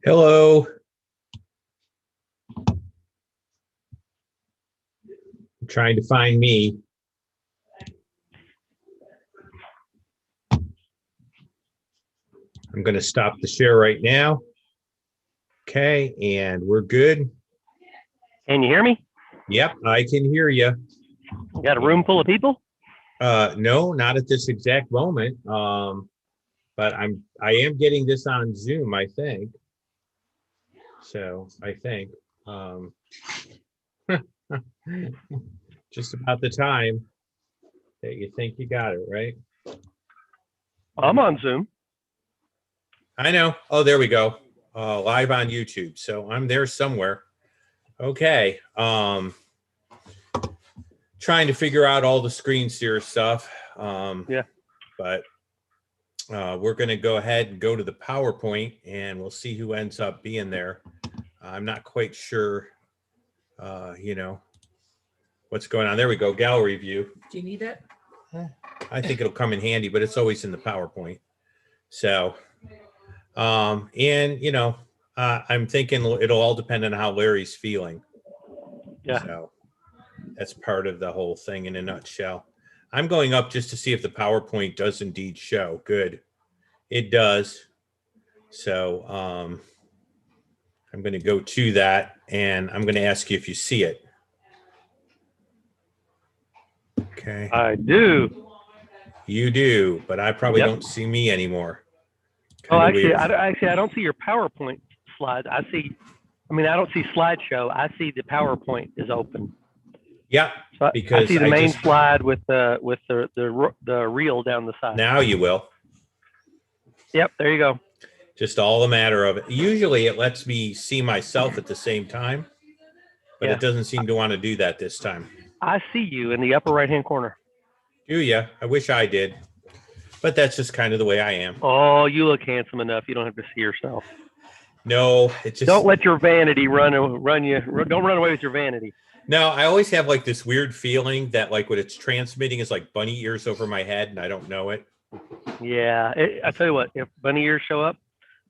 Hello. I'm trying to find me. I'm going to stop the share right now. Okay, and we're good. Can you hear me? Yep, I can hear you. You got a room full of people? No, not at this exact moment. But I am getting this on Zoom, I think. So I think just about the time that you think you got it, right? I'm on Zoom. I know. Oh, there we go. Live on YouTube. So I'm there somewhere. Okay. Trying to figure out all the screen share stuff. Yeah. But we're going to go ahead and go to the PowerPoint and we'll see who ends up being there. I'm not quite sure, what's going on. There we go. Gallery view. Do you need that? I think it'll come in handy, but it's always in the PowerPoint. So, I'm thinking it'll all depend on how Larry's feeling. Yeah. So that's part of the whole thing in a nutshell. I'm going up just to see if the PowerPoint does indeed show. Good. It does. So I'm going to go to that and I'm going to ask you if you see it. Okay. I do. You do, but I probably don't see me anymore. Kinda actually, weird. I don't see your PowerPoint slides. I don't see slideshow. I see the PowerPoint is open. Yeah, so because I see the main slide with the reel down the side. Now you will. Yep, there you go. Just all a matter of it. Usually it lets me see myself at the same time, but it doesn't seem to want to do that this time. I see you in the upper right-hand corner. Do ya? I wish I did, but that's just kind of the way I am. Oh, you look handsome enough. You don't have to see yourself. No, it just don't let your vanity run you. Don't run away with your vanity. No, I always have like this weird feeling that like what it's transmitting is like bunny ears over my head and I don't know it. Yeah, I tell you what, if bunny ears show up,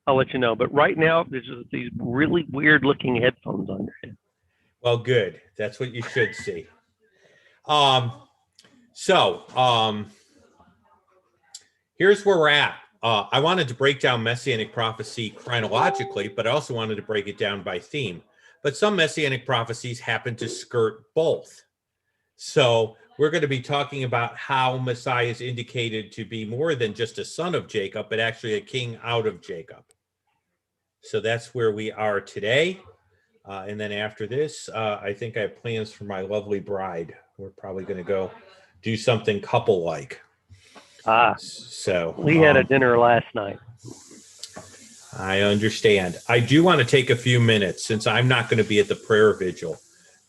I'll let you know. But right now, there's just these really weird looking headphones on your head. Well, good. That's what you should see. Um, so here's where we're at. I wanted to break down Messianic prophecy chronologically, but I also wanted to break it down by theme. But some Messianic prophecies happen to skirt both. So we're going to be talking about how Messiah is indicated to be more than just a son of Jacob, but actually a king out of Jacob. So that's where we are today. And then after this, I think I have plans for my lovely bride. We're probably going to go do something couple-like. So We had a dinner last night. I understand. I do want to take a few minutes, since I'm not going to be at the prayer vigil,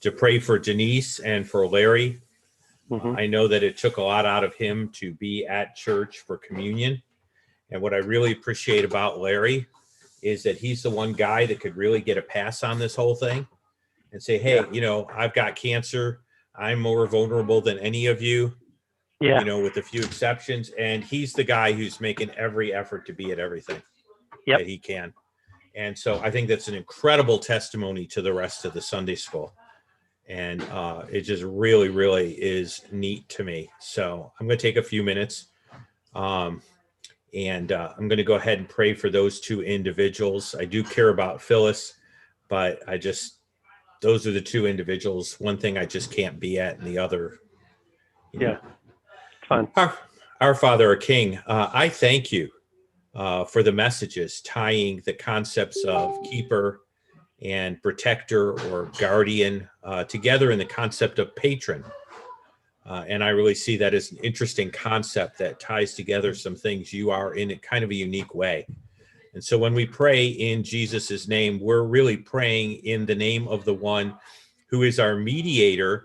to pray for Denise and for Larry. I know that it took a lot out of him to be at church for communion. And what I really appreciate about Larry is that he's the one guy that could really get a pass on this whole thing and say, hey, I've got cancer. I'm more vulnerable than any of you, with a few exceptions. And he's the guy who's making every effort to be at everything that he can. And so I think that's an incredible testimony to the rest of the Sunday school. And it just really, really is neat to me. So I'm going to take a few minutes. And I'm going to go ahead and pray for those two individuals. I do care about Phyllis, but those are the two individuals. One thing I just can't be at, and the other, fine. Our Father, our King, I thank you for the messages tying the concepts of keeper and protector or guardian together in the concept of patron. And I really see that as an interesting concept that ties together some things you are in a kind of a unique way. And so when we pray in Jesus's name, we're really praying in the name of the one who is our mediator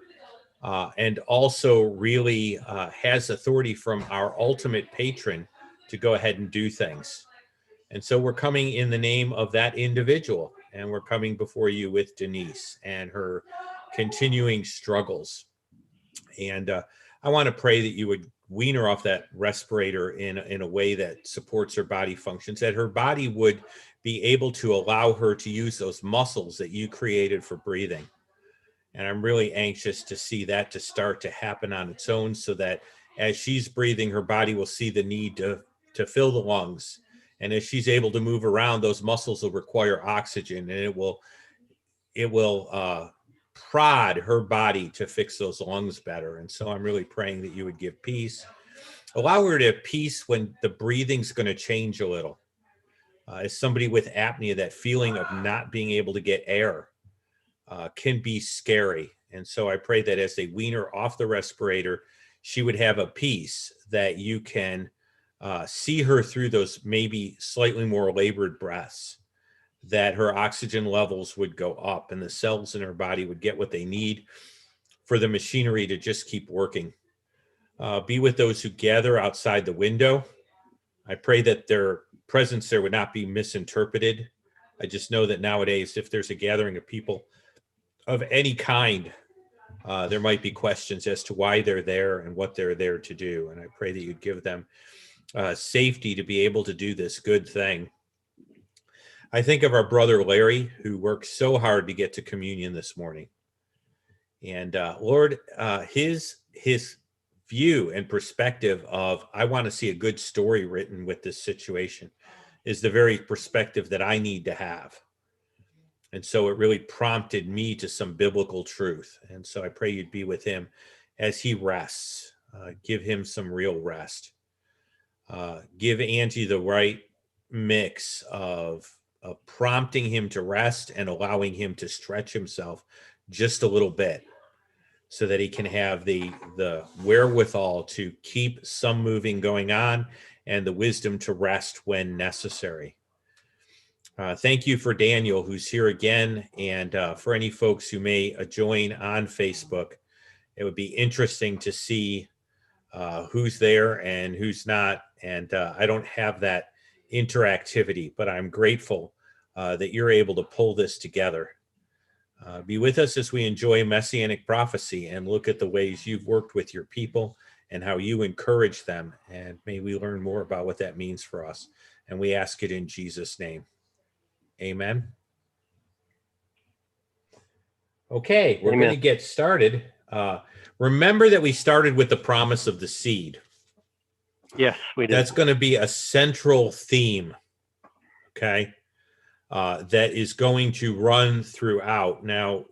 and also really has authority from our ultimate patron to go ahead and do things. And so we're coming in the name of that individual, and we're coming before you with Denise and her continuing struggles. And I want to pray that you would wean her off that respirator in a way that supports her body functions, that her body would be able to allow her to use those muscles that you created for breathing. And I'm really anxious to see that to start to happen on its own, so that as she's breathing, her body will see the need to fill the lungs. And as she's able to move around, those muscles will require oxygen, and it will prod her body to fix those lungs better. And so I'm really praying that you would give peace. Allow her to have peace when the breathing's going to change a little. As somebody with apnea, that feeling of not being able to get air can be scary. And so I pray that as they wean her off the respirator, she would have a peace that you can see her through those maybe slightly more labored breaths, that her oxygen levels would go up and the cells in her body would get what they need for the machinery to just keep working. Be with those who gather outside the window. I pray that their presence there would not be misinterpreted. I just know that nowadays, if there's a gathering of people of any kind, there might be questions as to why they're there and what they're there to do. And I pray that you'd give them safety to be able to do this good thing. I think of our brother Larry, who worked so hard to get to communion this morning. And Lord, his view and perspective of, I want to see a good story written with this situation, is the very perspective that I need to have. And so it really prompted me to some biblical truth. And so I pray you'd be with him as he rests. Give him some real rest. Give Angie the right mix of prompting him to rest and allowing him to stretch himself just a little bit, so that he can have the wherewithal to keep some moving going on and the wisdom to rest when necessary. Thank you for Daniel, who's here again, and for any folks who may join on Facebook. It would be interesting to see who's there and who's not, and I don't have that interactivity, but I'm grateful that you're able to pull this together. Be with us as we enjoy Messianic prophecy and look at the ways you've worked with your people and how you encourage them, and may we learn more about what that means for us. And we ask it in Jesus' name. Amen. Okay, we're Amen. going to get started. Remember that we started with the promise of the seed. Yes, we did. That's going to be a central theme, okay, that is going to run throughout. Now,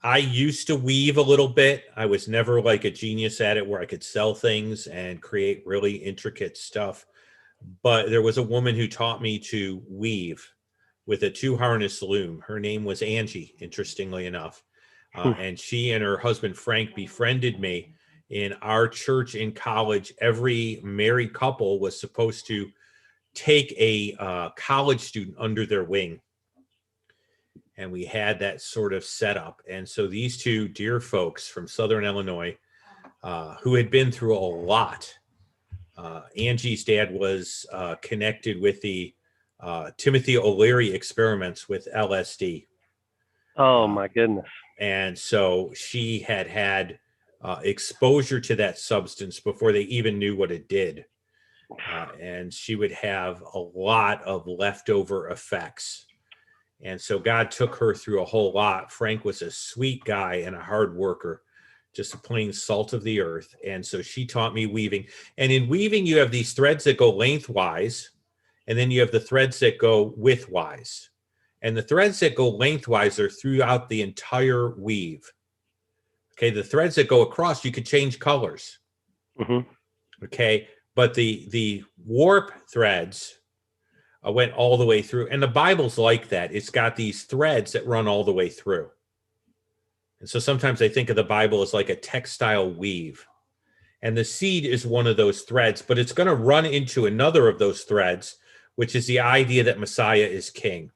I used to weave a little bit. I was never like a genius at it where I could sell things and create really intricate stuff. But there was a woman who taught me to weave with a 2-harness loom. Her name was Angie, interestingly enough. And she and her husband, Frank, befriended me. In our church in college, every married couple was supposed to take a college student under their wing. And we had that sort of setup. And so these two dear folks from Southern Illinois, who had been through a lot. Angie's dad was connected with the Timothy O'Leary experiments with LSD. Oh my goodness. And so she had exposure to that substance before they even knew what it did. And she would have a lot of leftover effects. And so God took her through a whole lot. Frank was a sweet guy and a hard worker, just a plain salt of the earth. And so she taught me weaving. And in weaving, you have these threads that go lengthwise, and then you have the threads that go widthwise. And the threads that go lengthwise are throughout the entire weave. Okay, the threads that go across, you could change colors. Mm-hmm. Okay, but the warp threads went all the way through. And the Bible's like that. It's got these threads that run all the way through. And so sometimes I think of the Bible as like a textile weave. And the seed is one of those threads, but it's going to run into another of those threads, which is the idea that Messiah is king.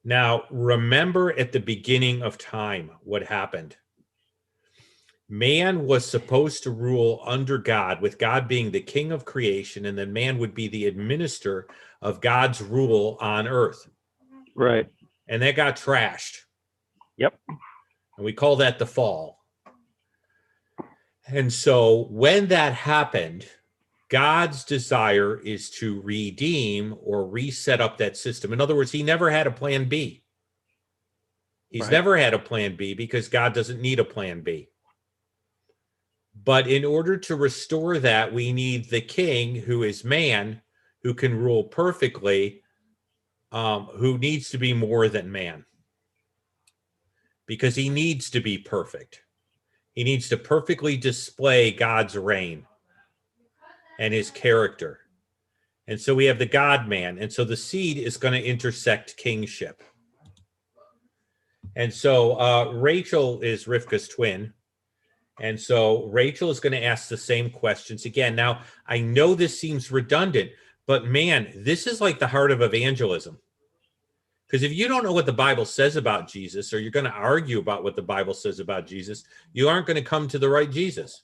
Now, remember at the beginning of time what happened. Man was supposed to rule under God, with God being the king of creation, and then man would be the administrator of God's rule on earth. Right. And that got trashed. Yep. And we call that the fall. And so when that happened, God's desire is to redeem or reset up that system. In other words, he never had a plan B. He's never had a plan B because God doesn't need a plan B. But in order to restore that, we need the king who is man, who can rule perfectly, who needs to be more than man. Because he needs to be perfect. He needs to perfectly display God's reign and his character. And so we have the God-man. And so the seed is going to intersect kingship. And so Rachel is Rivka's twin. And so Rachel is going to ask the same questions again. Now, I know this seems redundant, but man, this is like the heart of evangelism. Because if you don't know what the Bible says about Jesus, or you're going to argue about what the Bible says about Jesus, you aren't going to come to the right Jesus.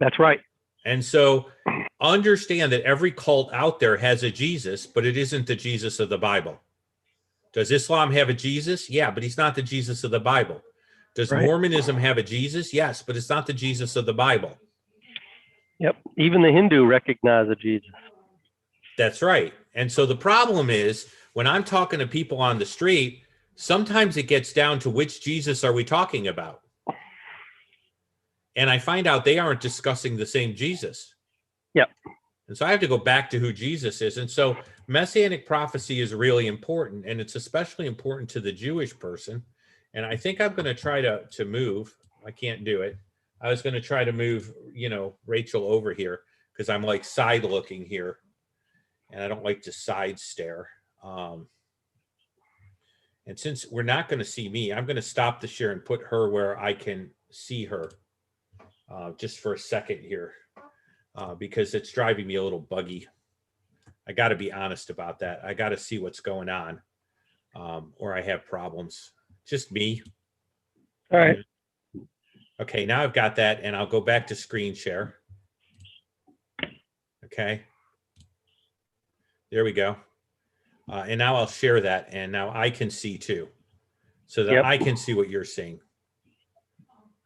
That's right. And so understand that every cult out there has a Jesus, but it isn't the Jesus of the Bible. Does Islam have a Jesus? Yeah, but he's not the Jesus of the Bible. Does Mormonism have a Jesus? Yes, but it's not the Jesus of the Bible. Yep. Even the Hindu recognize a Jesus. That's right. And so the problem is when I'm talking to people on the street, sometimes it gets down to which Jesus are we talking about? And I find out they aren't discussing the same Jesus. Yep. And so I have to go back to who Jesus is. And so messianic prophecy is really important, and it's especially important to the Jewish person. And I think I'm going to try to move. I can't do it. I was going to try to move, Rachel over here because I'm like side looking here. And I don't like to side stare. And since we're not going to see me, I'm going to stop the share and put her where I can see her just for a second here because it's driving me a little buggy. I got to be honest about that. I got to see what's going on or I have problems. Just me. All right. Okay, now I've got that, and I'll go back to screen share. Okay. There we go. And now I'll share that, and now I can see too, so that I can see what you're seeing.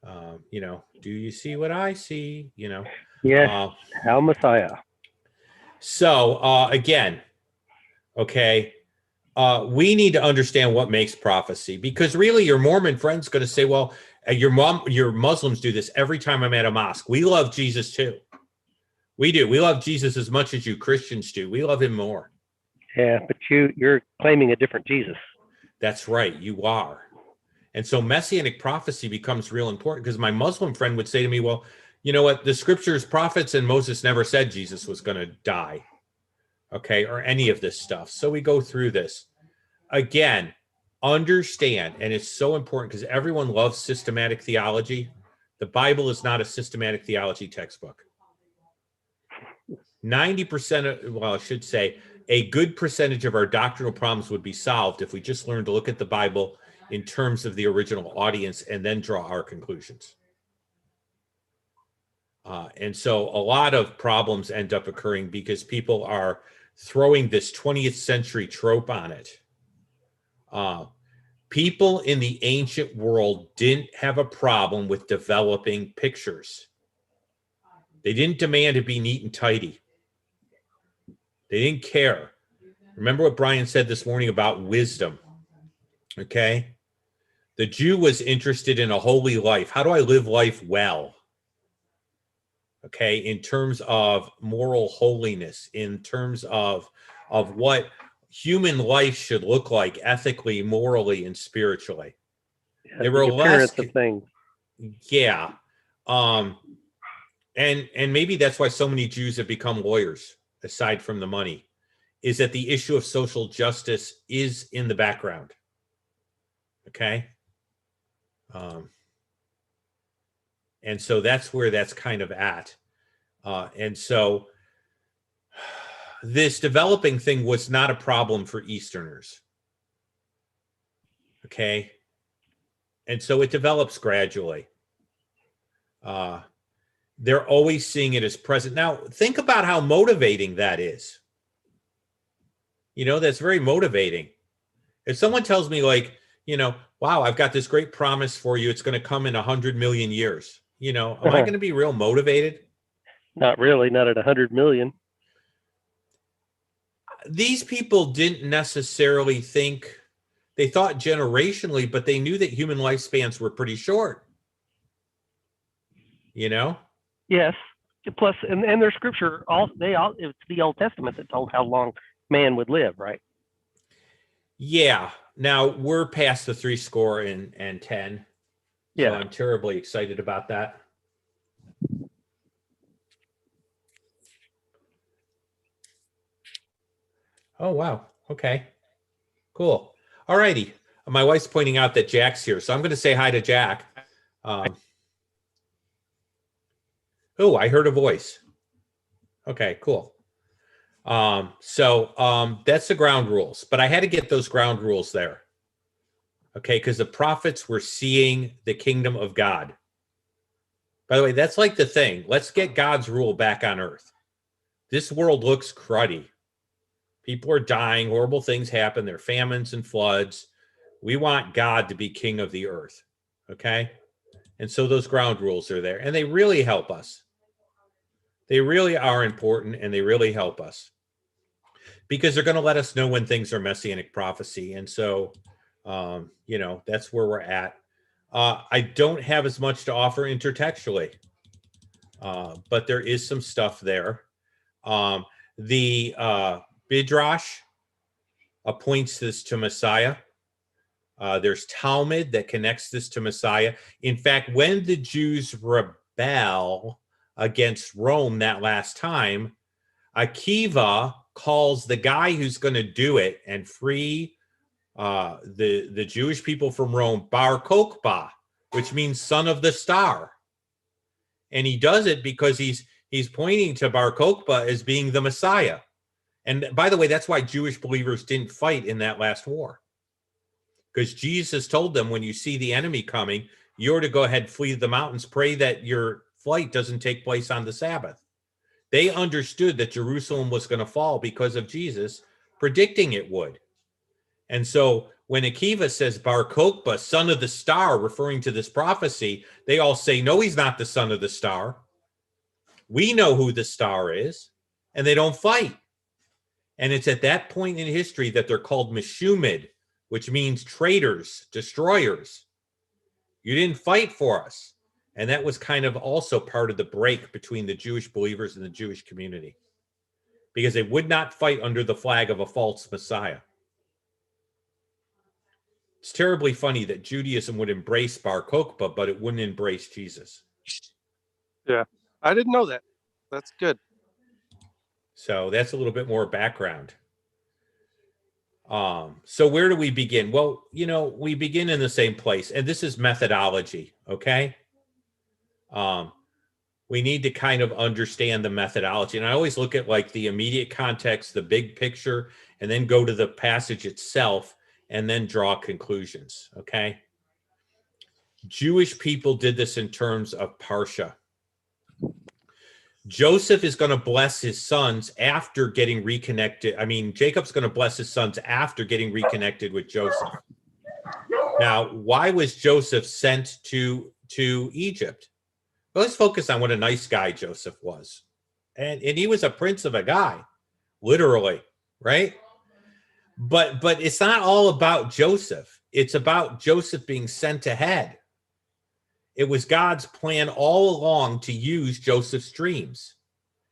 Do you see what I see? Yes. How Messiah. So again, okay. we need to understand what makes prophecy, because really your Mormon friend's going to say, well, your Muslims do this every time I'm at a mosque. We love Jesus too. We do. We love Jesus as much as you Christians do. We love him more. Yeah, but you're claiming a different Jesus. That's right. You are. And so messianic prophecy becomes real important, because my Muslim friend would say to me, well, you know what? The scriptures, prophets, and Moses never said Jesus was going to die. Okay. Or any of this stuff. So we go through this. Again, understand, and it's so important because everyone loves systematic theology. The Bible is not a systematic theology textbook. 90% of, well, I should say, a good percentage of our doctrinal problems would be solved if we just learned to look at the Bible in terms of the original audience and then draw our conclusions. And so a lot of problems end up occurring because people are throwing this 20th century trope on it. People in the ancient world didn't have a problem with developing pictures. They didn't demand to be neat and tidy. They didn't care. Remember what Brian said this morning about wisdom. Okay? The Jew was interested in a holy life. How do I live life well? Okay, in terms of moral holiness, in terms of what human life should look like ethically, morally, and spiritually. Yeah, They were the appearance of things. Yeah. And maybe that's why so many Jews have become lawyers, aside from the money, is that the issue of social justice is in the background. Okay. And so that's where that's kind of at. And so this developing thing was not a problem for Easterners. Okay. And so it develops gradually. They're always seeing it as present. Now, think about how motivating that is. You know, that's very motivating. If someone tells me, like, you know, wow, I've got this great promise for you, it's going to come in 100 million years. You know, am I going to be real motivated? Not really, not at 100 million. These people didn't necessarily think, they thought generationally, but they knew that human lifespans were pretty short. You know? Yes. Plus, and their scripture, it's the Old Testament that told how long man would live, right? Yeah. Now we're past the 70. Yeah. So I'm terribly excited about that. Oh, wow. Okay. Cool. All righty. My wife's pointing out that Jack's here, so I'm going to say hi to Jack. Oh, I heard a voice. Okay, cool. So that's the ground rules, but I had to get those ground rules there. Okay, because the prophets were seeing the kingdom of God. By the way, that's like the thing. Let's get God's rule back on earth. This world looks cruddy. People are dying. Horrible things happen. There are famines and floods. We want God to be king of the earth. Okay? And so those ground rules are there. And they really help us. They really are important, and they really help us. Because they're going to let us know when things are messianic prophecy. And so, you know, that's where we're at. I don't have as much to offer intertextually, but there is some stuff there. The Midrash points this to Messiah. There's Talmud that connects this to Messiah. In fact, when the Jews rebel against Rome that last time, Akiva calls the guy who's going to do it and free the Jewish people from Rome Bar Kokhba, which means son of the star. And he does it because he's pointing to Bar Kokhba as being the Messiah. And by the way, that's why Jewish believers didn't fight in that last war. Because Jesus told them, when you see the enemy coming, you're to go ahead, flee the mountains, pray that your flight doesn't take place on the Sabbath. They understood that Jerusalem was going to fall because of Jesus predicting it would. And so when Akiva says Bar Kokhba, son of the star, referring to this prophecy, they all say, no, he's not the son of the star. We know who the star is, and they don't fight. And it's at that point in history that they're called Meshumid, which means traitors, destroyers. You didn't fight for us. And that was kind of also part of the break between the Jewish believers and the Jewish community, because they would not fight under the flag of a false Messiah. It's terribly funny that Judaism would embrace Bar Kokhba, but it wouldn't embrace Jesus. Yeah, I didn't know that. That's good. So that's a little bit more background. So where do we begin? Well, we begin in the same place, and this is methodology, okay? We need to kind of understand the methodology. And I always look at like the immediate context, the big picture, and then go to the passage itself and then draw conclusions, okay? Jewish people did this in terms of Parsha. Joseph is going to bless his sons after getting reconnected. I mean, Jacob's going to bless his sons after getting reconnected with Joseph. Now, why was Joseph sent to Egypt? Well, let's focus on what a nice guy Joseph was. And he was a prince of a guy, literally, right? But it's not all about Joseph. It's about Joseph being sent ahead. It was God's plan all along to use Joseph's dreams.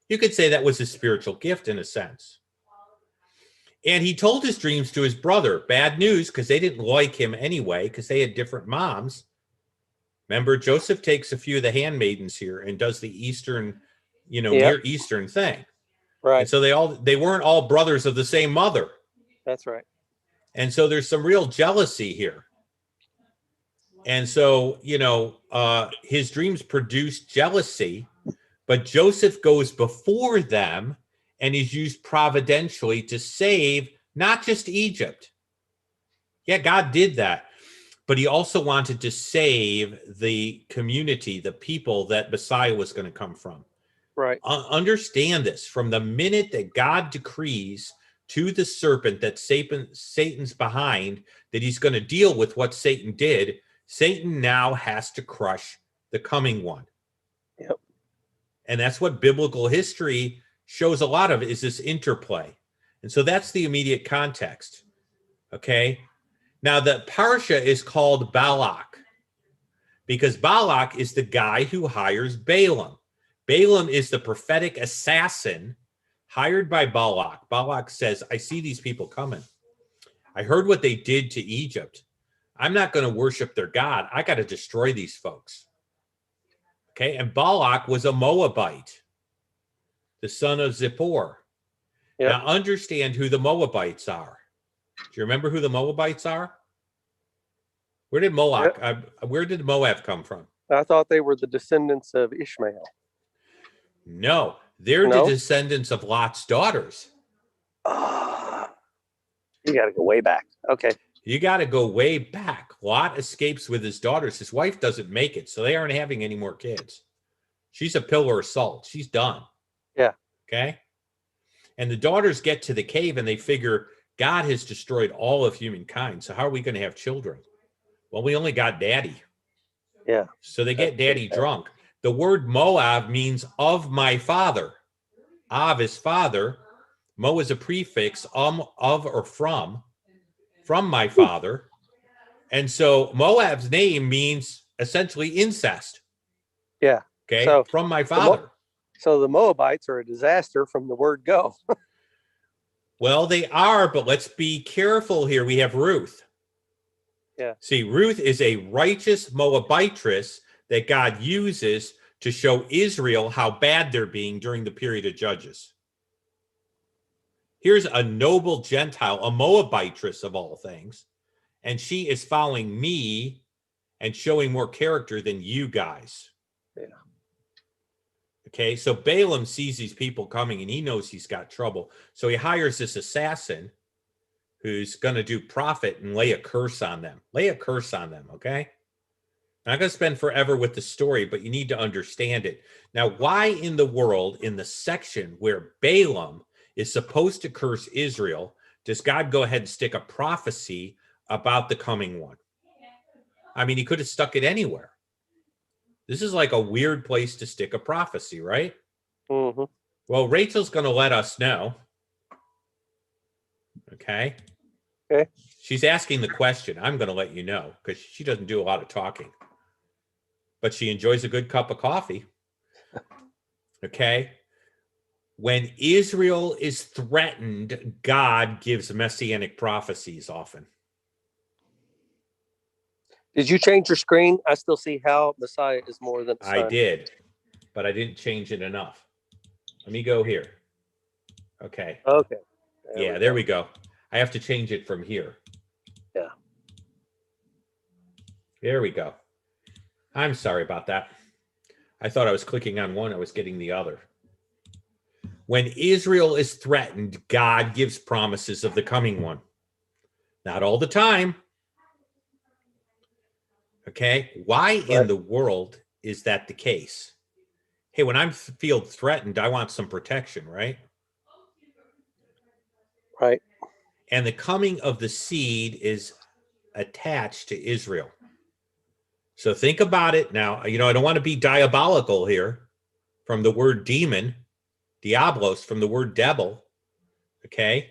You could say that was his spiritual gift in a sense. And he told his dreams to his brother. Bad news, because they didn't like him anyway, because they had different moms. Remember, Joseph takes a few of the handmaidens here and does the Eastern, Near Eastern thing. Right. And so they weren't all brothers of the same mother. That's right. And so there's some real jealousy here. And so, his dreams produced jealousy, but Joseph goes before them and is used providentially to save not just Egypt. Yeah, God did that. But he also wanted to save the community, the people that Messiah was going to come from. Right. Understand this. From the minute that God decrees to the serpent that Satan's behind, that he's going to deal with what Satan did, Satan now has to crush the coming one. Yep. And that's what biblical history shows a lot of, is this interplay. And so that's the immediate context. Okay. Now, the Parsha is called Balak because Balak is the guy who hires Balaam. Balaam is the prophetic assassin hired by Balak. Balak says, I see these people coming. I heard what they did to Egypt. I'm not going to worship their God. I got to destroy these folks. Okay, and Balak was a Moabite, the son of Zippor. Yep. Now, understand who the Moabites are. Do you remember who the Moabites are? Where did Moab come from? I thought they were the descendants of Ishmael. No, they're the descendants of Lot's daughters. You got to go way back. Okay. You got to go way back. Lot escapes with his daughters. His wife doesn't make it, so they aren't having any more kids. She's a pillar of salt. She's done. Yeah. Okay. And the daughters get to the cave and they figure God has destroyed all of humankind. So how are we going to have children? Well, we only got daddy. Yeah. So they get daddy drunk. The word Moab means of my father. Av is father. Mo is a prefix, of or from my father. And so Moab's name means essentially incest. Yeah. Okay. So from my father. So the Moabites are a disaster from the word go. Well, they are, but let's be careful here. We have Ruth. Yeah. See, Ruth is a righteous Moabitess that God uses to show Israel how bad they're being during the period of Judges. Here's a noble Gentile, a Moabitess of all things, and she is following me and showing more character than you guys. Yeah. Okay, so Balaam sees these people coming and he knows he's got trouble. So he hires this assassin who's going to do profit and lay a curse on them. Lay a curse on them, okay? I'm not going to spend forever with the story, but you need to understand it. Now, why in the world, in the section where Balaam is supposed to curse Israel, does God go ahead and stick a prophecy about the coming one? I mean, he could have stuck it anywhere. This is like a weird place to stick a prophecy, right? Mm-hmm. Well, Rachel's going to let us know. Okay. Okay. She's asking the question. I'm going to let you know because she doesn't do a lot of talking, but she enjoys a good cup of coffee. Okay. When Israel is threatened, God gives messianic prophecies often. Did you change your screen? I still see how Messiah is more than the I Son. did, but I didn't change it enough. Let me go here. Okay. Okay. There we go. I have to change it from here. Yeah. There we go. I'm sorry about that. I thought I was clicking on one. I was getting the other. When Israel is threatened, God gives promises of the coming one. Not all the time. Okay. Why in the world is that the case? Hey, when I'm feel threatened, I want some protection, right? Right. And the coming of the seed is attached to Israel. So think about it now. I don't want to be diabolical here from the word demon, diablos, from the word devil. Okay.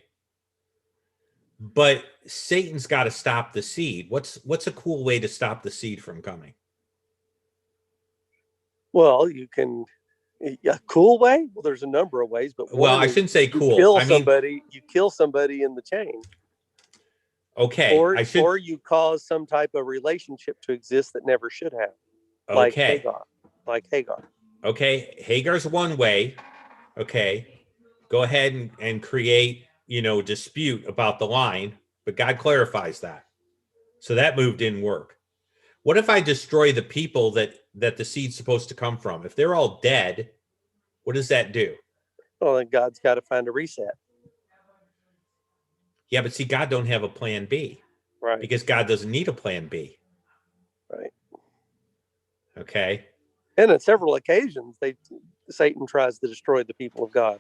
But Satan's got to stop the seed. What's a cool way to stop the seed from coming? Well, you can. A cool way? Well, there's a number of ways, but Well, one I is shouldn't say you cool. kill I mean, somebody. You kill somebody in the chain, okay. or you cause some type of relationship to exist that never should have, like Okay. Hagar. Okay. Hagar's one way. Okay. Go ahead and create, dispute about the line, but God clarifies that. So that move didn't work. What if I destroy the people that the seed's supposed to come from? If they're all dead, what does that do? Well, then God's got to find a reset. Yeah, but see, God don't have a plan B. Right. Because God doesn't need a plan B. Right. Okay. And on several occasions, Satan tries to destroy the people of God.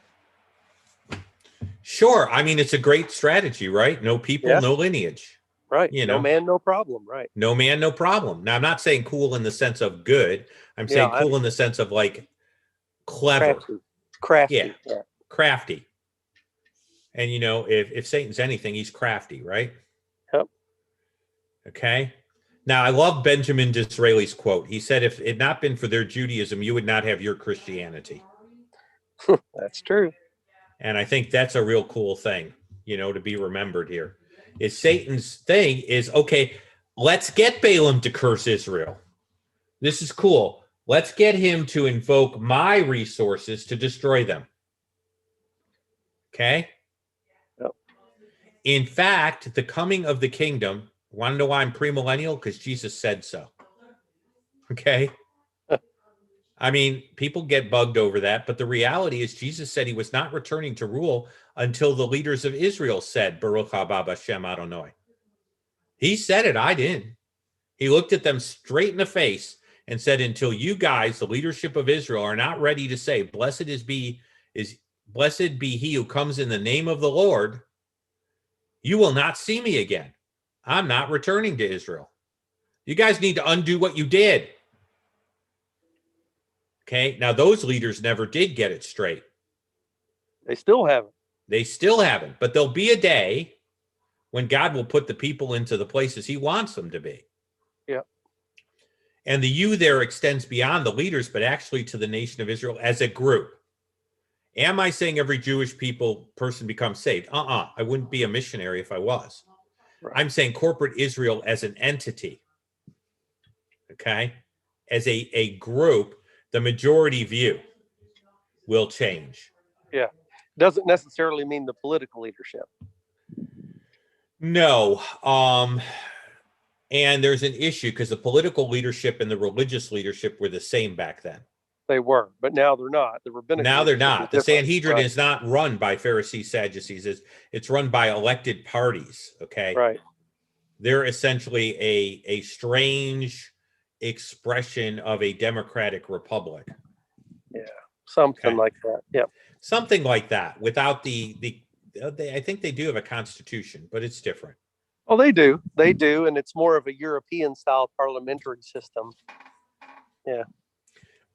Sure. I mean, it's a great strategy, right? No people, no lineage. Right. No man, no problem. Right. No man, no problem. Now, I'm not saying cool in the sense of good. I'm saying cool in the sense of like clever. Crafty. Yeah. Crafty. And, if Satan's anything, he's crafty, right? Yep. Okay. Now, I love Benjamin Disraeli's quote. He said, if it had not been for their Judaism, you would not have your Christianity. That's true. And I think that's a real cool thing, to be remembered here. Is Satan's thing is, okay, let's get Balaam to curse Israel. This is cool. Let's get him to invoke my resources to destroy them. Okay? Yep. In fact, the coming of the kingdom, want to know why I'm premillennial? Because Jesus said so. Okay? I mean, people get bugged over that, but the reality is Jesus said he was not returning to rule until the leaders of Israel said, Baruch haba Hashem Adonai. He said it, I didn't. He looked at them straight in the face and said, until you guys, the leadership of Israel, are not ready to say, blessed be he who comes in the name of the Lord, you will not see me again. I'm not returning to Israel. You guys need to undo what you did. Okay. Now, those leaders never did get it straight. They still haven't. They still haven't. But there'll be a day when God will put the people into the places he wants them to be. Yeah. And the you there extends beyond the leaders, but actually to the nation of Israel as a group. Am I saying every Jewish person becomes saved? I wouldn't be a missionary if I was. Right. I'm saying corporate Israel as an entity. Okay. As a group, the majority view will change. Yeah. Doesn't necessarily mean the political leadership. No. And there's an issue because the political leadership and the religious leadership were the same back then. They were, but now they're not. The rabbinical now they're not. The Sanhedrin right. is not run by Pharisees, Sadducees. It's run by elected parties. Okay. Right. They're essentially a strange expression of a democratic republic. Yeah. Something like that. Yep. Something like that without I think they do have a constitution, but it's different. Oh, they do. They do. And it's more of a European style parliamentary system. Yeah.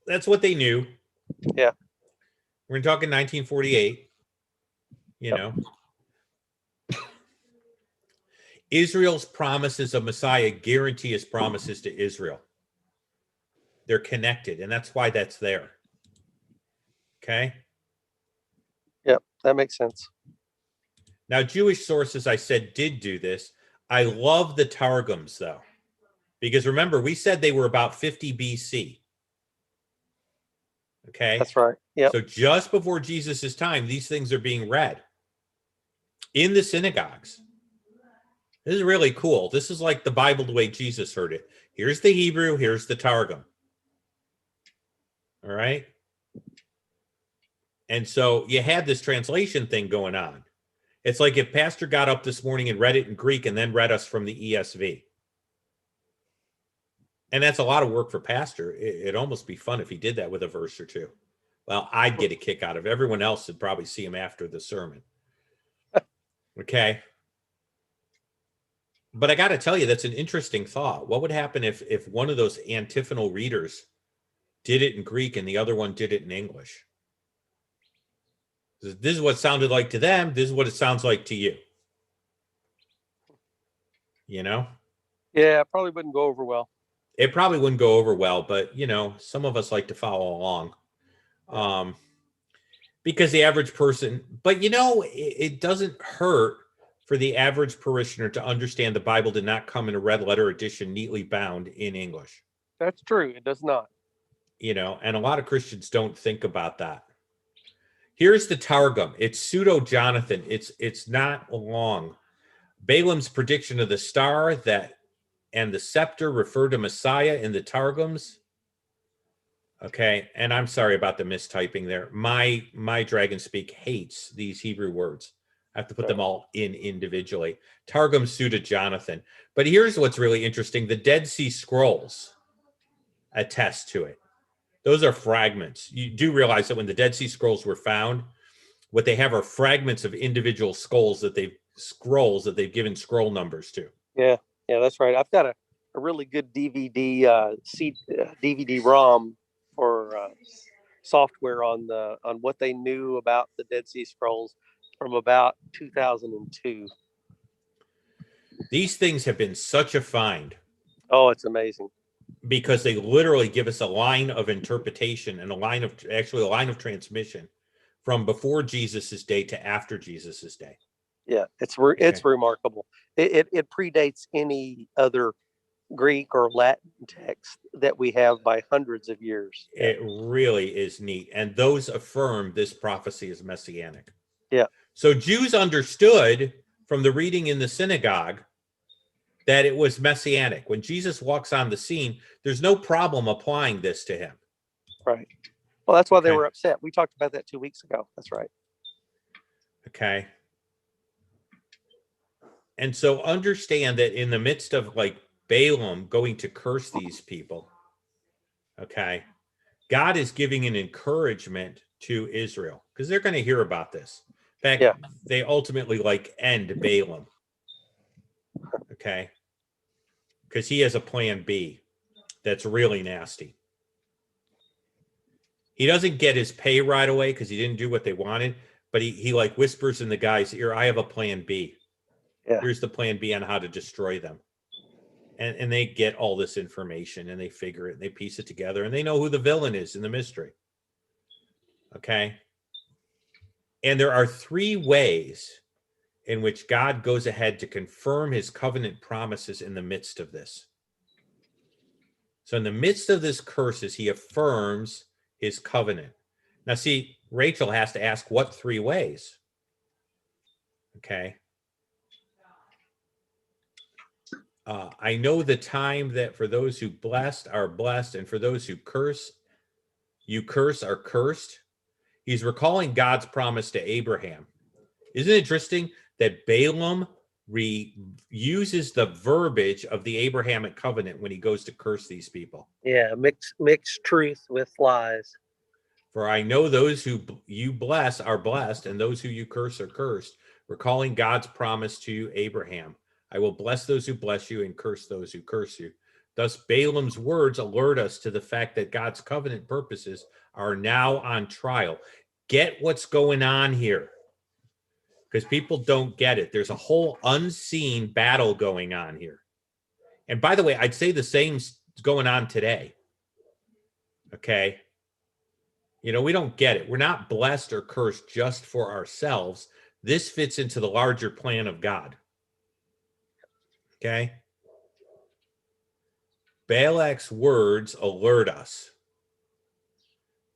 That's what they knew. Yeah. We're talking 1948, you know. Israel's promises of Messiah guarantee his promises to Israel. They're connected, and that's why that's there. Okay? Yep, that makes sense. Now, Jewish sources, I said, did do this. I love the Targums, though, because remember, we said they were about 50 BC. Okay? That's right. Yep. So just before Jesus' time, these things are being read in the synagogues. This is really cool. This is like the Bible the way Jesus heard it. Here's the Hebrew, here's the Targum. All right? And so you had this translation thing going on. It's like if Pastor got up this morning and read it in Greek and then read us from the ESV. And that's a lot of work for Pastor. It'd almost be fun if he did that with a verse or two. Well, I'd get a kick out of it. Everyone else would probably see him after the sermon. Okay. But I got to tell you, that's an interesting thought. What would happen if one of those antiphonal readers did it in Greek and the other one did it in English? This is what it sounded like to them. This is what it sounds like to you. You know? Yeah, it probably wouldn't go over well. It probably wouldn't go over well, but, you know, some of us like to follow along. Because the average person, but, you know, it doesn't hurt for the average parishioner to understand the Bible did not come in a red letter edition neatly bound in English. That's true. It does not. You know, and a lot of Christians don't think about that. Here's the Targum. It's pseudo Jonathan. It's not long. Balaam's prediction of the star that and the scepter refer to Messiah in the Targums. Okay, and I'm sorry about the mistyping there. My Dragon Speak hates these Hebrew words. I have to put them all in individually. Targum pseudo Jonathan. But here's what's really interesting. The Dead Sea Scrolls attest to it. Those are fragments. You do realize that when the Dead Sea Scrolls were found, what they have are fragments of individual scrolls that they've given scroll numbers to. Yeah, that's right. I've got a really good DVD DVD-ROM for software on what they knew about the Dead Sea Scrolls from about 2002. These things have been such a find. Oh, it's amazing. Because they literally give us a line of interpretation and a line of transmission from before Jesus's day to after Jesus's day. Yeah, it's remarkable. It predates any other Greek or Latin text that we have by hundreds of years. It really is neat. And those affirm this prophecy is messianic. Yeah. So Jews understood from the reading in the synagogue that it was messianic. When Jesus walks on the scene, there's no problem applying this to him. Right. Well, that's why they were upset. We talked about that 2 weeks ago. That's right. Okay. And so understand that in the midst of like Balaam going to curse these people, okay, God is giving an encouragement to Israel because they're going to hear about this. In fact, they ultimately like end Balaam. Okay. Because he has a plan B that's really nasty. He doesn't get his pay right away because he didn't do what they wanted, but he like whispers in the guy's ear, I have a plan B. Yeah. Here's the plan B on how to destroy them. And they get all this information and they figure it and they piece it together and they know who the villain is in the mystery. Okay. And there are 3 ways in which God goes ahead to confirm his covenant promises in the midst of this. So in the midst of this curses, he affirms his covenant. Now, see, Rachel has to ask what 3 ways? Okay. I know the time that for those who blessed are blessed, and for those who curse, are cursed. He's recalling God's promise to Abraham. Isn't it interesting that Balaam uses the verbiage of the Abrahamic covenant when he goes to curse these people? Yeah, mix truth with lies. For I know those who you bless are blessed, and those who you curse are cursed. Recalling God's promise to Abraham. I will bless those who bless you and curse those who curse you. Thus, Balaam's words alert us to the fact that God's covenant purposes are now on trial. Get what's going on here. because people don't get it. There's a whole unseen battle going on here. And by the way, I'd say the same's going on today. Okay. We don't get it. We're not blessed or cursed just for ourselves. This fits into the larger plan of God. Okay. Balak's words alert us.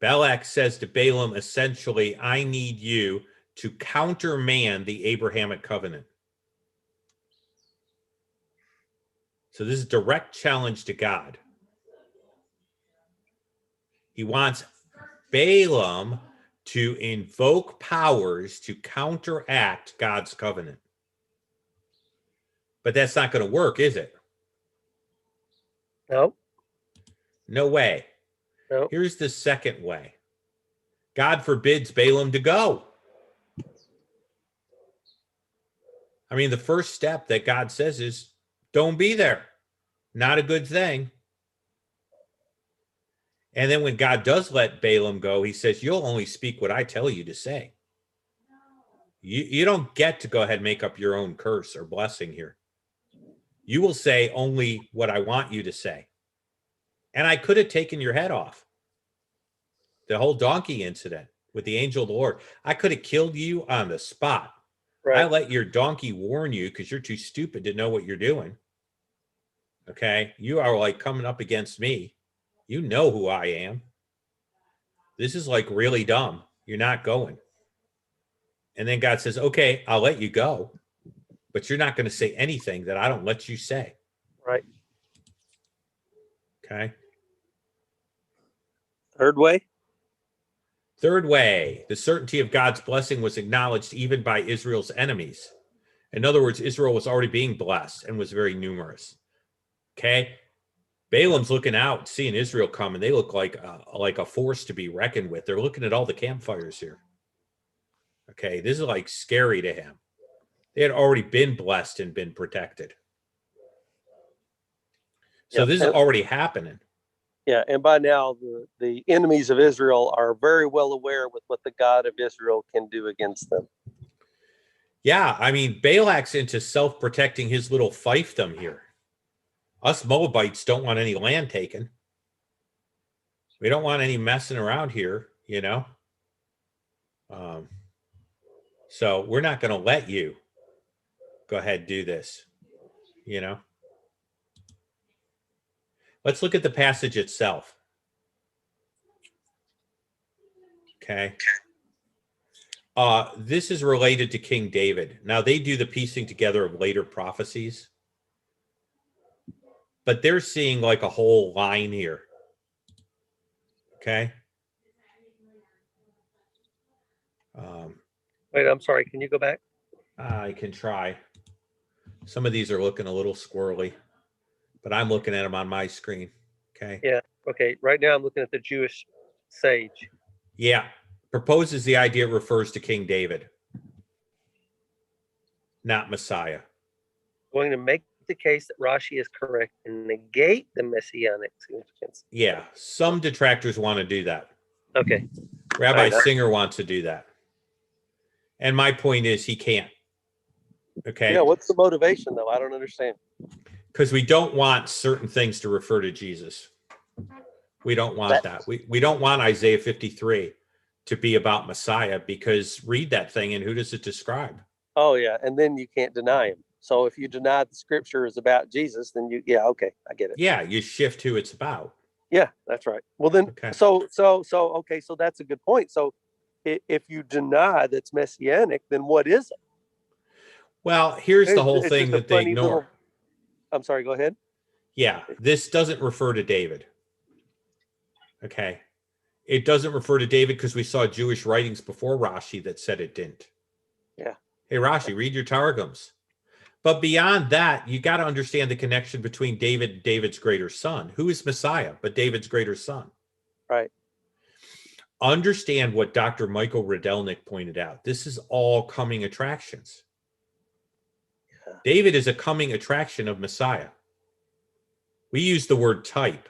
Balak says to Balaam, essentially, I need you to countermand the Abrahamic covenant. So this is a direct challenge to God. He wants Balaam to invoke powers to counteract God's covenant. But that's not going to work, is it? No. No way. No. Here's the second way. God forbids Balaam to go. I mean, the first step that God says is, don't be there. Not a good thing. And then when God does let Balaam go, he says, you'll only speak what I tell you to say. You don't get to go ahead and make up your own curse or blessing here. You will say only what I want you to say. And I could have taken your head off. The whole donkey incident with the angel of the Lord. I could have killed you on the spot. Right. I let your donkey warn you because you're too stupid to know what you're doing. Okay. You are like coming up against me. You know who I am. This is like really dumb. You're not going. And then God says, okay, I'll let you go, but you're not going to say anything that I don't let you say. Right. Okay. Third way. Third way, the certainty of God's blessing was acknowledged even by Israel's enemies. In other words, Israel was already being blessed and was very numerous. Okay. Balaam's looking out, seeing Israel come, and they look like a force to be reckoned with. They're looking at all the campfires here. Okay, this is like scary to him. They had already been blessed and been protected. So this is already happening. Yeah, and by now the enemies of Israel are very well aware with what the God of Israel can do against them. Yeah, I mean, Balak's into self-protecting his little fiefdom here. Us Moabites don't want any land taken. We don't want any messing around here, So we're not going to let you go ahead and do this, Let's look at the passage itself. Okay. This is related to King David. Now, they do the piecing together of later prophecies, but they're seeing like a whole line here. Okay. Wait, I'm sorry. Can you go back? I can try. Some of these are looking a little squirrely, but I'm looking at them on my screen. Okay. Yeah. Okay. Right now I'm looking at the Jewish sage. Yeah. Proposes the idea it refers to King David, not Messiah. Going to make the case that Rashi is correct and negate the messianic significance. Yeah. Some detractors want to do that. Okay. Rabbi Singer wants to do that. And my point is he can't. Okay. Yeah. What's the motivation though? I don't understand. Because we don't want certain things to refer to Jesus. We don't want that. We don't want Isaiah 53 to be about Messiah, because read that thing and who does it describe? Oh yeah. And then you can't deny him. So if you deny the scripture is about Jesus, then okay, I get it. Yeah. You shift who it's about. Yeah, that's right. Well then, okay. So that's a good point. So if you deny that's messianic, then what is it? Well, here's the whole thing that they ignore. I'm sorry, go ahead. Yeah, this doesn't refer to David. Okay. It doesn't refer to David because we saw Jewish writings before Rashi that said it didn't. Yeah. Hey, Rashi, read your Targums. But beyond that, you got to understand the connection between David and David's greater son. Who is Messiah but David's greater son? Right. Understand what Dr. Michael Radelnik pointed out. This is all coming attractions. Yeah. David is a coming attraction of Messiah. We use the word type.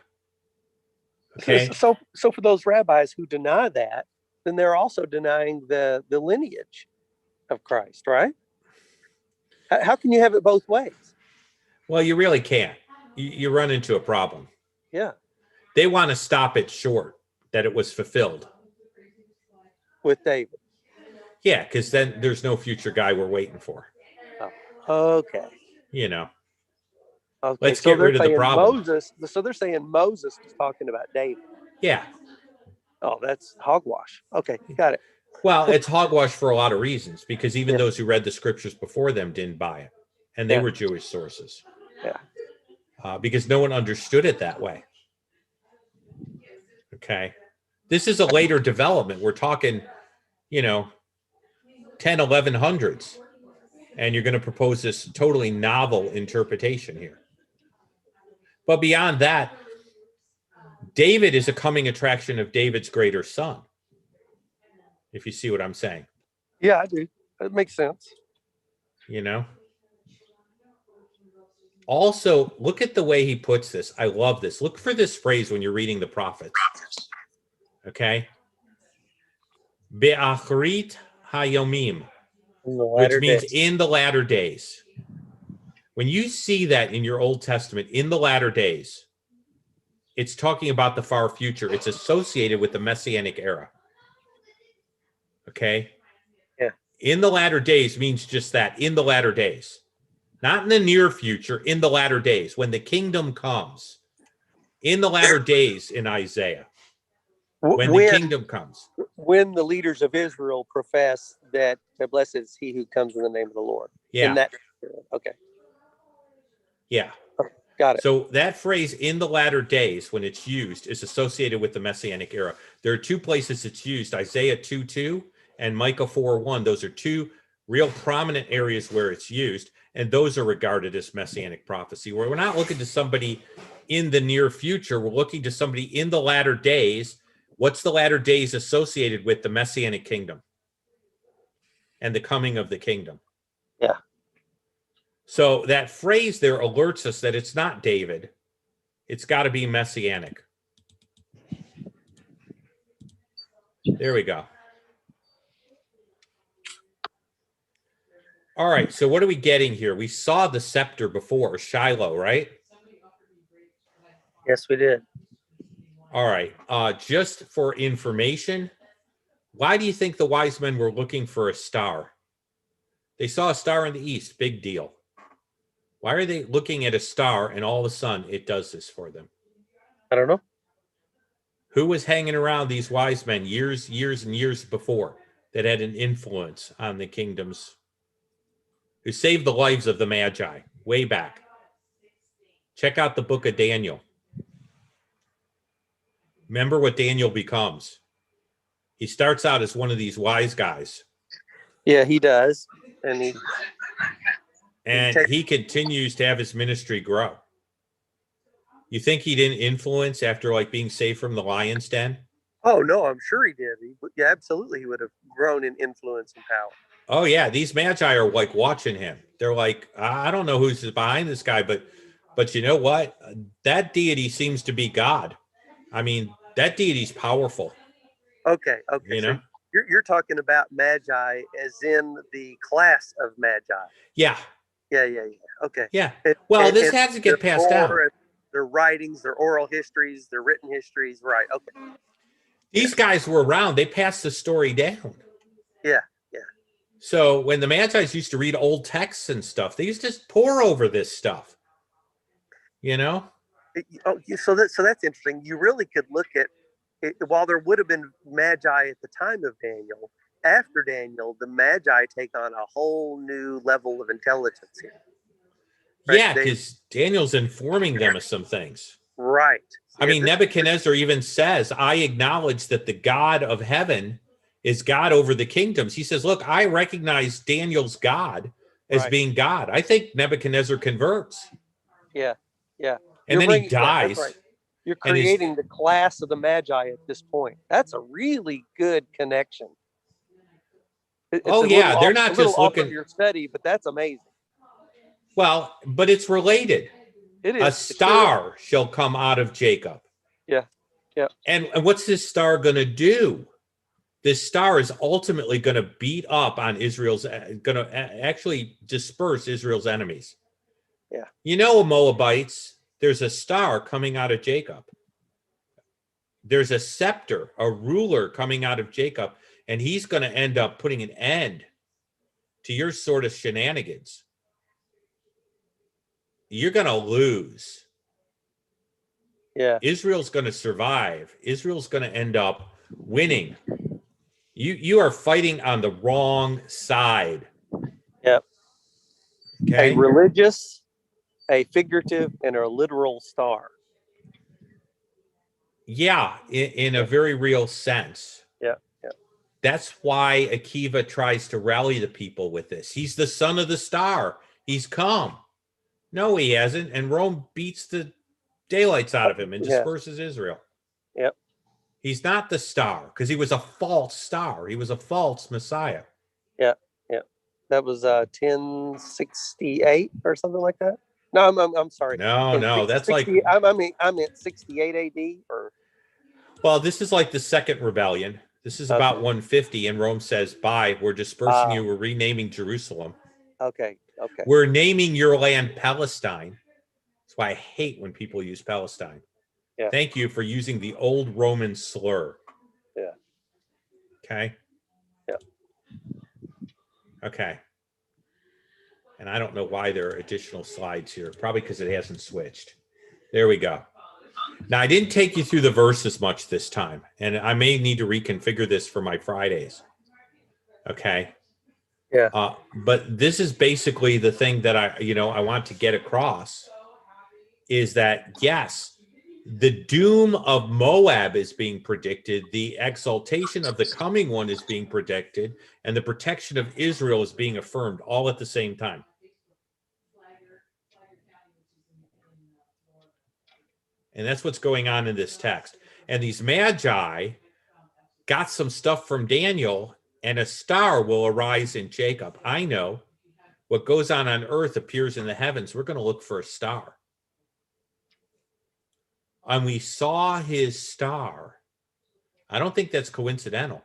Okay. So for those rabbis who deny that, then they're also denying the lineage. of Christ, right? How can you have it both ways? Well, you really can't. You run into a problem. Yeah, They want to stop it short, that it was fulfilled. with David. Yeah, because then there's no future guy we're waiting for. Oh, okay. You know, Okay. let's So get they're rid of the saying problem. Moses. So they're saying Moses was talking about David. Yeah. Oh, that's hogwash. Okay, got it. Well, it's hogwash for a lot of reasons, because even Yeah. those who read the scriptures before them didn't buy it. And they Yeah. were Jewish sources. Yeah. Because no one understood it that way. Okay. This is a later development. We're talking, 10, 1100s. And you're going to propose this totally novel interpretation here. But beyond that, David is a coming attraction of David's greater son. If you see what I'm saying. Yeah, I do. It makes sense. Also, look at the way he puts this. I love this. Look for this phrase when you're reading the prophets. Okay? Be'achrit hayomim, which means in the latter days. When you see that in your Old Testament, in the latter days, it's talking about the far future. It's associated with the Messianic era. Okay? Yeah. In the latter days means just that, in the latter days. Not in the near future, in the latter days, when the kingdom comes. In the latter days in Isaiah. When the kingdom comes. When the leaders of Israel profess that blessed is he who comes in the name of the Lord. Yeah. In that, okay. Yeah. Got it. So that phrase, in the latter days, when it's used, is associated with the Messianic era. There are two places it's used, Isaiah 2:2 and Micah 4:1. Those are two real prominent areas where it's used, and those are regarded as Messianic prophecy, where we're not looking to somebody in the near future. We're looking to somebody in the latter days. What's the latter days associated with? The Messianic kingdom and the coming of the kingdom. Yeah. So that phrase there alerts us that it's not David. It's got to be Messianic. There we go. All right, so what are we getting here? We saw the scepter before, Shiloh, right? Yes, we did. All right, just for information, why do you think the wise men were looking for a star? They saw a star in the east, big deal. Why are they looking at a star and all of a sudden it does this for them? I don't know. Who was hanging around these wise men years and years before that had an influence on the kingdoms? Who saved the lives of the Magi way back? Check out the book of Daniel. Remember what Daniel becomes. He starts out as one of these wise guys. Yeah, he does. And he continues to have his ministry grow. You think he didn't influence after being saved from the lion's den? Oh, no, I'm sure he did. Yeah, absolutely. He would have grown in influence and power. Oh, yeah. These Magi are watching him. They're like, I don't know who's behind this guy, but you know what? That deity seems to be God. I mean, that deity's powerful. Okay. You know? So you're talking about Magi as in the class of Magi. Yeah. Yeah. Okay. Yeah. Well, this has to get passed down. Their writings, their oral histories, their written histories. Right. Okay. These guys were around. They passed the story down. Yeah. So when the Magi's used to read old texts and stuff, they used to just pore over this stuff. So that's interesting. You really could look at it, while there would have been Magi at the time of Daniel. After Daniel, the Magi take on a whole new level of intelligence here. Right? Yeah, because Daniel's informing them of some things. Right. I mean, Nebuchadnezzar even says, I acknowledge that the God of heaven is God over the kingdoms. He says, look, I recognize Daniel's God as being God. I think Nebuchadnezzar converts. Yeah. And then he dies. Right. You're creating the class of the Magi at this point. That's a really good connection. They're not just looking at your study, but that's amazing. Well, but it's related. It is. A star shall come out of Jacob. Yeah. And what's this star going to do? this star is ultimately going to beat up on Israel's, going to actually disperse Israel's enemies. Yeah. You know, Moabites, there's a star coming out of Jacob. There's a scepter, a ruler coming out of Jacob, and he's going to end up putting an end to your sort of shenanigans. You're going to lose. Yeah. Israel's going to survive. Israel's going to end up winning. You are fighting on the wrong side. Yep. Okay. A religious, a figurative, and a literal star. Yeah, in a very real sense. Yeah. Yeah. That's why Akiva tries to rally the people with this. He's the son of the star. He's come. No, he hasn't. And Rome beats the daylights out of him and Yeah. disperses Israel. Yep. He's not the star because he was a false star. He was a false Messiah. Yeah. Yeah. That was 1068 or something like that. No, I'm sorry. No, that's 60, like, I meant 68 AD or well, this is like the second rebellion. This is about 150, and Rome says, bye, we're dispersing you. We're renaming Jerusalem. Okay. We're naming your land Palestine. That's why I hate when people use Palestine. Yeah. Thank you for using the old Roman slur. Yeah. Okay. Yeah. Okay. And I don't know why there are additional slides here. Probably because it hasn't switched. There we go. Now, I didn't take you through the verses much this time, and I may need to reconfigure this for my Fridays. Okay. Yeah. But this is basically the thing that I want to get across is that, yes, the doom of Moab is being predicted, the exaltation of the coming one is being predicted, and the protection of Israel is being affirmed all at the same time. And that's what's going on in this text. And these magi got some stuff from Daniel, and a star will arise in Jacob. I know what goes on earth appears in the heavens. We're going to look for a star. And we saw his star. I don't think that's coincidental.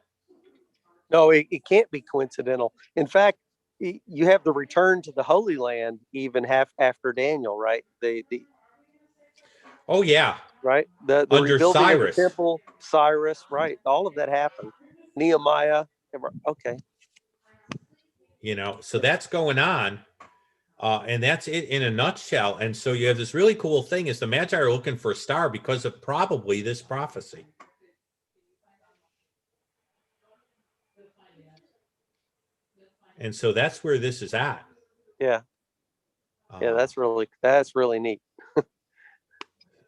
No, it can't be coincidental. In fact, you have the return to the Holy Land even half after Daniel, right? Oh yeah, right. The under rebuilding Cyrus. of the temple, Cyrus, right? All of that happened. Nehemiah. Okay. So that's going on. And that's it in a nutshell. And so you have this really cool thing is the Magi are looking for a star because of probably this prophecy. And so that's where this is at. Yeah. Yeah, that's really neat.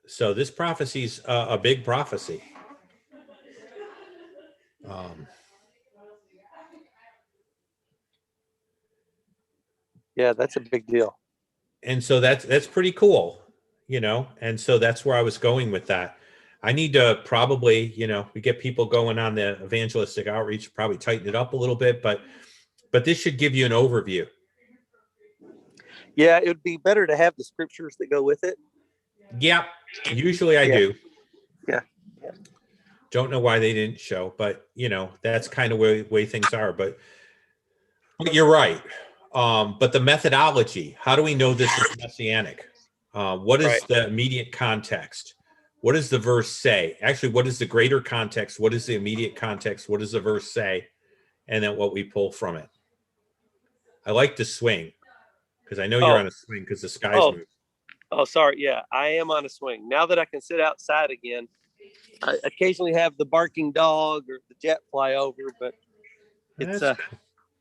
So this prophecy's a big prophecy. Yeah, that's a big deal. And so that's pretty cool, and so that's where I was going with that. I need to probably, we get people going on the evangelistic outreach, probably tighten it up a little bit, but this should give you an overview. Yeah, it would be better to have the scriptures that go with it. Yeah, usually I do. Yeah. Don't know why they didn't show, but that's kind of way things are. But you're right. But the methodology, how do we know this is messianic? What is the immediate context? What does the verse say? Actually, what is the greater context? What is the immediate context? What does the verse say? And then what we pull from it. I like to swing because I know you're on a swing because the sky's moving. Oh, sorry. Yeah, I am on a swing. Now that I can sit outside again, I occasionally have the barking dog or the jet fly over, but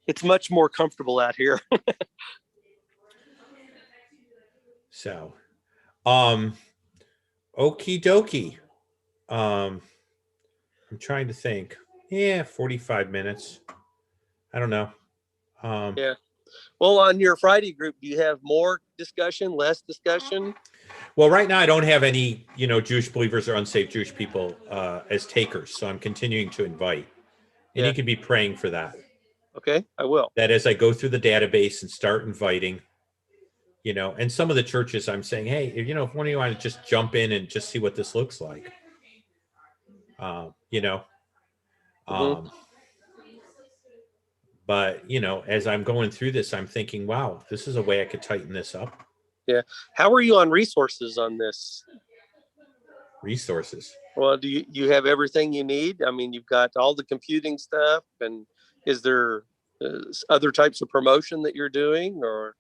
it's much more comfortable out here. So, okie dokie. I'm trying to think. Yeah, 45 minutes. I don't know. Yeah. Well, on your Friday group, do you have more discussion, less discussion? Well, right now I don't have any, Jewish believers or unsaved Jewish people as takers. So I'm continuing to invite. And you can be praying for that. Okay, I will. That as I go through the database and start inviting, and some of the churches I'm saying, hey, if one of you want to just jump in and just see what this looks like, But, as I'm going through this, I'm thinking, wow, this is a way I could tighten this up. Yeah. How are you on resources on this? Resources. Well, do you have everything you need? I mean, you've got all the computing stuff, and is there other types of promotion that you're doing, or?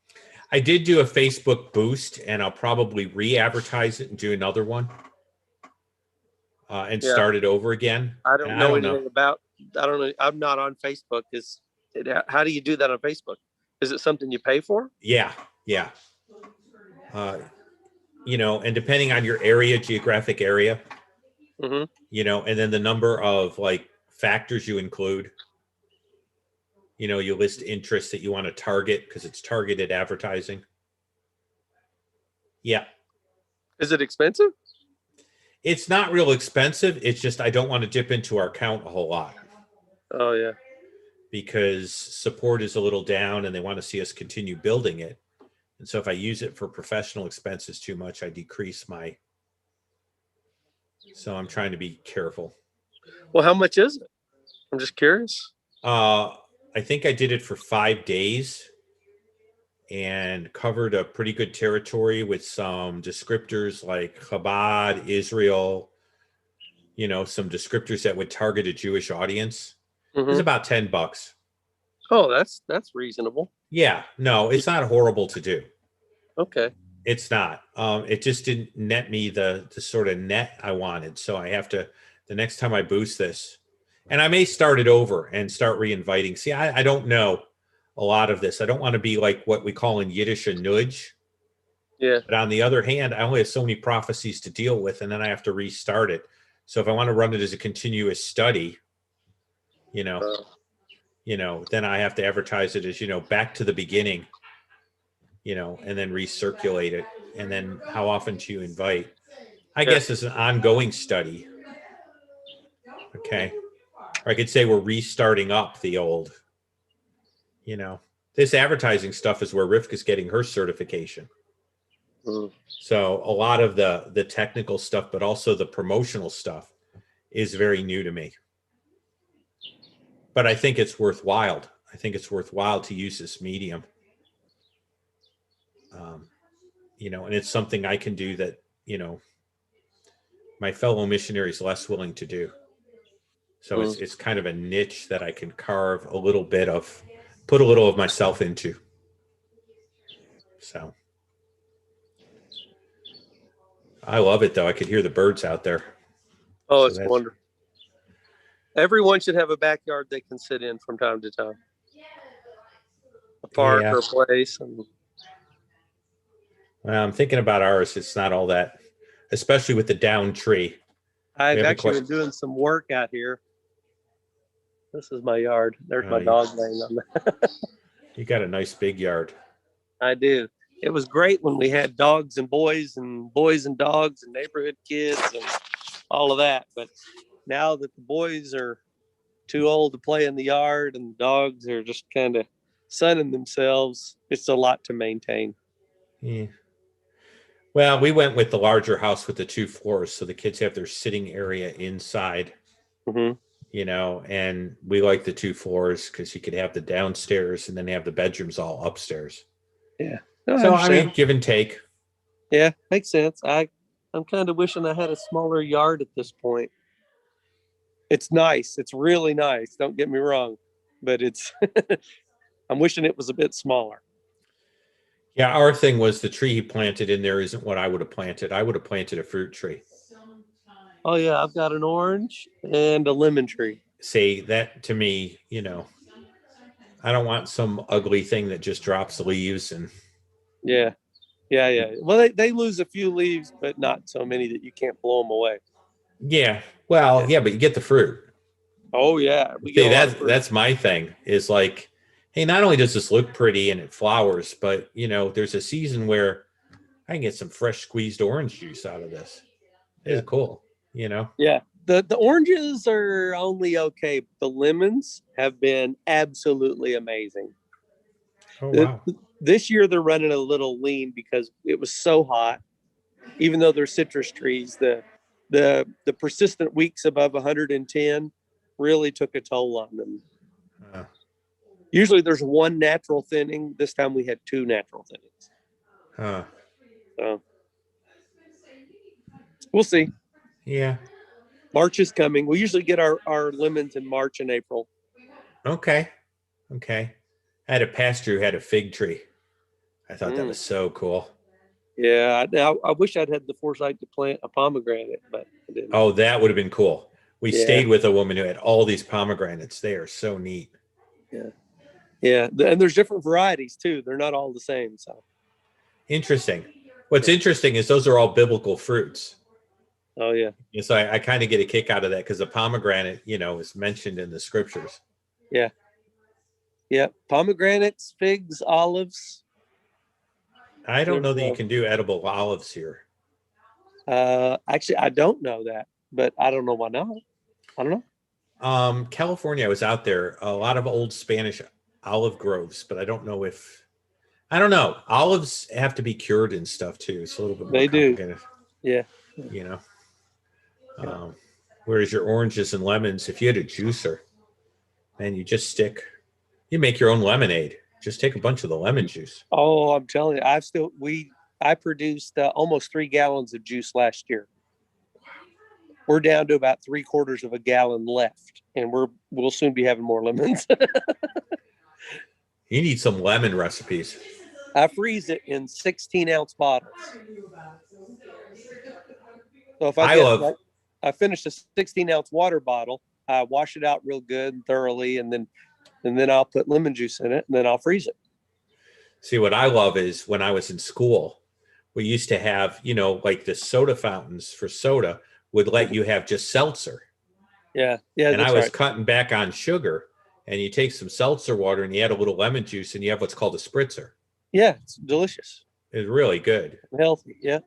I did do a Facebook boost, and I'll probably re-advertise it and do another one and Yeah. start it over again. I And don't know anything about. I don't know. I'm not on Facebook. How do you do that on Facebook? Is it something you pay for? Yeah. And depending on your area, geographic area, Mm-hmm. and then the number of like factors you include, you list interests that you want to target because it's targeted advertising. Yeah. Is it expensive? It's not real expensive. It's just I don't want to dip into our account a whole lot Oh yeah. because support is a little down and they want to see us continue building it. And so if I use it for professional expenses too much, I decrease my. So I'm trying to be careful. Well, how much is it? I'm just curious. I think I did it for 5 days and covered a pretty good territory with some descriptors like Chabad, Israel, some descriptors that would target a Jewish audience. It was about $10. Oh, that's reasonable. Yeah, no, it's not horrible to do. Okay. It's not. It just didn't net me the sort of net I wanted. So I have to, the next time I boost this, and I may start it over and start re-inviting. See, I don't know a lot of this. I don't want to be like what we call in Yiddish a nudge. Yeah. But on the other hand, I only have so many prophecies to deal with, and then I have to restart it. So if I want to run it as a continuous study, then I have to advertise it as, back to the beginning, and then recirculate it. And then how often do you invite? I guess it's an ongoing study. Okay. Or I could say we're restarting up the old, this advertising stuff is where Rivka's getting her certification. So a lot of the technical stuff, but also the promotional stuff is very new to me. But I think it's worthwhile. I think it's worthwhile to use this medium. And it's something I can do that, my fellow missionary is less willing to do. So it's kind of a niche that I can carve a little bit of, put a little of myself into. So I love it though. I could hear the birds out there. Oh, it's wonderful. Everyone should have a backyard they can sit in from time to time. A park or a place. Well, I'm thinking about ours. It's not all that, especially with the down tree. I've actually been doing some work out here. This is my yard. There's my dog laying on that. You got a nice big yard. I do. It was great when we had dogs and boys and dogs and neighborhood kids and all of that. But now that the boys are too old to play in the yard and the dogs are just kind of sunning themselves, it's a lot to maintain. Yeah. Well, we went with the larger house with the 2 floors, so the kids have their sitting area inside. And we like the 2 floors because you could have the downstairs and then have the bedrooms all upstairs. Yeah. No, so I mean, give and take. Yeah, makes sense. I'm kind of wishing I had a smaller yard at this point. It's nice. It's really nice. Don't get me wrong, but it's. I'm wishing it was a bit smaller. Yeah, our thing was the tree he planted in there isn't what I would have planted. I would have planted a fruit tree. Oh yeah, I've got an orange and a lemon tree. See, that to me, I don't want some ugly thing that just drops leaves and. Yeah. Well, they lose a few leaves, but not so many that you can't blow them away. Yeah. Well, yeah, but you get the fruit. Oh yeah. That's my thing is like, hey, not only does this look pretty and it flowers, but there's a season where I can get some fresh squeezed orange juice out of this. It's cool, Yeah. The oranges are only okay, but the lemons have been absolutely amazing. Oh, wow. This year they're running a little lean because it was so hot. Even though they're citrus trees, the persistent weeks above 110 really took a toll on them. Usually there's one natural thinning. This time we had 2 natural thinnings. Huh. So we'll see. Yeah. March is coming. We usually get our lemons in March and April. Okay. Okay. I had a pastor who had a fig tree. I thought that was so cool. Yeah. Now I wish I'd had the foresight to plant a pomegranate, but I didn't. Oh, that would have been cool. We Yeah. stayed with a woman who had all these pomegranates. They are so neat. Yeah. Yeah. And there's different varieties too. They're not all the same. So Interesting. What's interesting is those are all biblical fruits. oh yeah. And so I kind of get a kick out of that because the pomegranate, is mentioned in the scriptures. Yeah. Yeah. Pomegranates, figs, olives. I don't know that you can do edible olives here. Actually, I don't know that, but I don't know why not. I don't know. California, I was out there, a lot of old Spanish olive groves, but I don't know. Olives have to be cured and stuff too. It's a little bit more complicated. Yeah. Whereas your oranges and lemons, if you had a juicer, man, you make your own lemonade. Just take a bunch of the lemon juice. Oh, I'm telling you, I produced almost 3 gallons of juice last year. We're down to about 3/4 of a gallon left, and we'll soon be having more lemons. You need some lemon recipes. I freeze it in 16-ounce bottles. So if I finish a 16-ounce water bottle, I wash it out real good and thoroughly, and then I'll put lemon juice in it, and then I'll freeze it. See, what I love is when I was in school, we used to have, like the soda fountains for soda would let you have just seltzer. Yeah. And I was cutting back on sugar, and you take some seltzer water and you add a little lemon juice and you have what's called a spritzer. Yeah, it's delicious. It's really good. Healthy, yeah.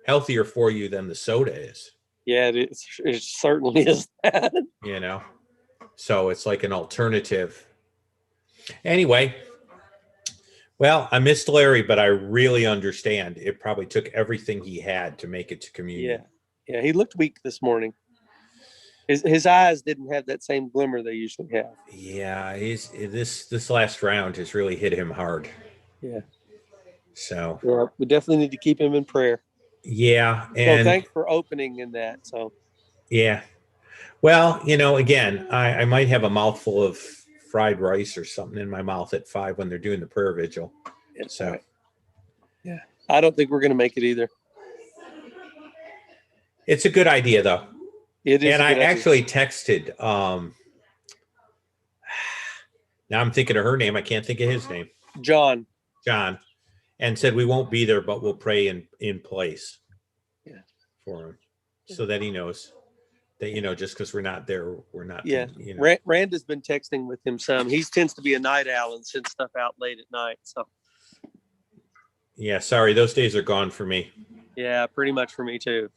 Healthier for you than the soda is. Yeah, it certainly is that. So it's like an alternative. Anyway, well, I missed Larry, but I really understand. It probably took everything he had to make it to communion. Yeah, he looked weak this morning. His eyes didn't have that same glimmer they usually have. Yeah, this last round has really hit him hard. Yeah. So yeah, we definitely need to keep him in prayer. Yeah, and so thanks for opening in that. So yeah, well, again, I might have a mouthful of fried rice or something in my mouth at 5 when they're doing the prayer vigil. So right. Yeah, I don't think we're going to make it either. It's a good idea, though. It is. And I actually texted. Now I'm thinking of her name. I can't think of his name. John. And said we won't be there, but we'll pray in place. Yeah. For him, so that he knows that just because we're not there, we're not. Yeah. Rand has been texting with him some. He tends to be a night owl and send stuff out late at night. So. Yeah. Sorry, those days are gone for me. Yeah, pretty much for me too.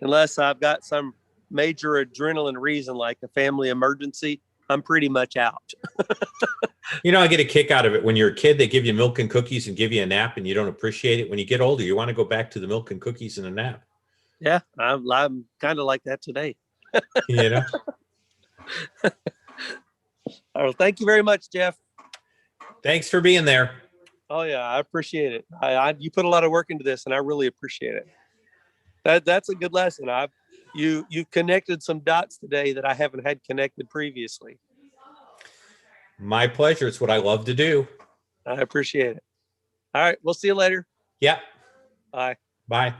Unless I've got some major adrenaline reason like a family emergency, I'm pretty much out. I get a kick out of it. When you're a kid, they give you milk and cookies and give you a nap and you don't appreciate it. When you get older, you want to go back to the milk and cookies and a nap. Yeah, I'm kind of like that today. Oh, thank you very much, Jeff. Thanks for being there. Oh yeah, I appreciate it. You put a lot of work into this and I really appreciate it. That's a good lesson. You've connected some dots today that I haven't had connected previously. My pleasure. It's what I love to do. I appreciate it. All right. We'll see you later. Yep. Bye. Bye.